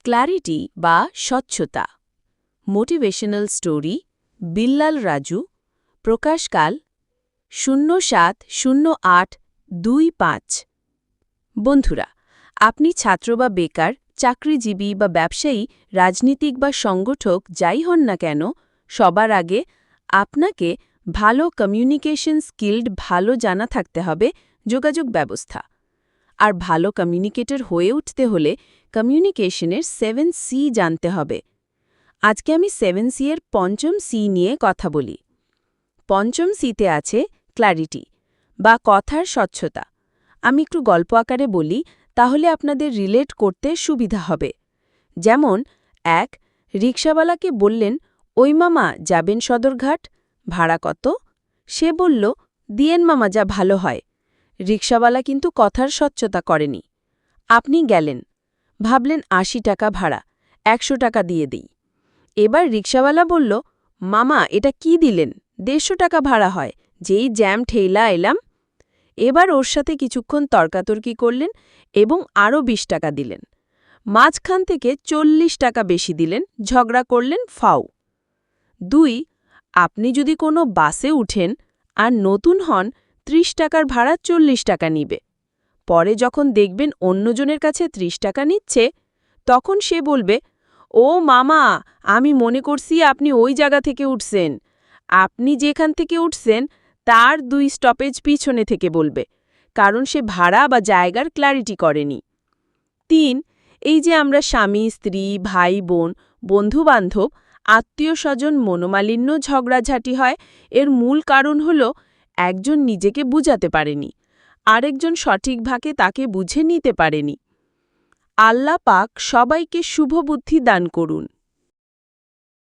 Clarity বা স্বচ্ছতা। Motivational story Billal Raju, প্রকাশকাল 07-08-25। বন্ধুরা, আপনি ছাত্র বা বেকার, চাকরিজীবী বা ব্যবসায়ী, রাজনীতিক বা সংগঠক যাই হন না কেন, সবার আগে আপনাকে ভালো কমিউনিকেশন স্কিল্ড ভালো জানা থাকতে হবে যোগাযোগ ব্যবস্থা। আর ভালো কমিউনিকেটর হয়ে উঠতে হলে কমিউনিকেশনের 7C জানতে হবে। আজকে আমি 7C এর পঞ্চম সি নিয়ে কথা বলি। পঞ্চম সিতে আছে ক্ল্যারিটি বা কথার স্বচ্ছতা। আমি একটু গল্প আকারে বলি, তাহলে আপনাদের রিলেট করতে সুবিধা হবে। যেমন, এক রিকশাওয়ালাকে বললেন, ওই মামা যাবেন সদরঘাট, ভাড়া কত? সে বলল, দিয়েন মামা, যা ভালো হয়। রিকশাওয়ালা কিন্তু কথার স্বচ্ছতা করেনি। আপনি গেলেন, ভাবলেন ৮০ টাকা ভাড়া, ১০০ টাকা দিয়ে দিই। এবার রিকশাওয়ালা বলল, মামা এটা কি দিলেন, ১৫০ টাকা ভাড়া হয়, যেই জ্যাম ঠেলা এলাম। এবার ওর সাথে কিছুক্ষণ তর্কাতর্কি করলেন এবং আরও ২০ টাকা দিলেন। মাঝখান থেকে ৪০ টাকা বেশি দিলেন, ঝগড়া করলেন, ফাও। ২ আপনি যদি কোনো বাসে উঠেন আর নতুন হন, ৩০ টাকার ভাড়া ৪০ টাকা নিবে। পরে যখন দেখবেন অন্যজনের কাছে ৩০ টাকা নিচ্ছে, তখন সে বলবে, ও মামা, আমি মনে করছি আপনি ওই জায়গা থেকে উঠছেন। আপনি যেখান থেকে উঠছেন তার ২ স্টপেজ পিছনে থেকে বলবে, কারণ সে ভাড়া বা জায়গার ক্ল্যারিটি করেনি। ৩ এই যে আমরা স্বামী স্ত্রী ভাই বোন বন্ধুবান্ধব আত্মীয়-স্বজন মনোমালিন্য ঝগড়াঝাটি হয়, এর মূল কারণ হল একজন নিজেকে বুঝাতে পারেনি, আরেকজন সঠিকভাবে তাকে বুঝে নিতে পারেনি। আল্লাহ পাক সবাইকে শুভ বুদ্ধি দান করুন।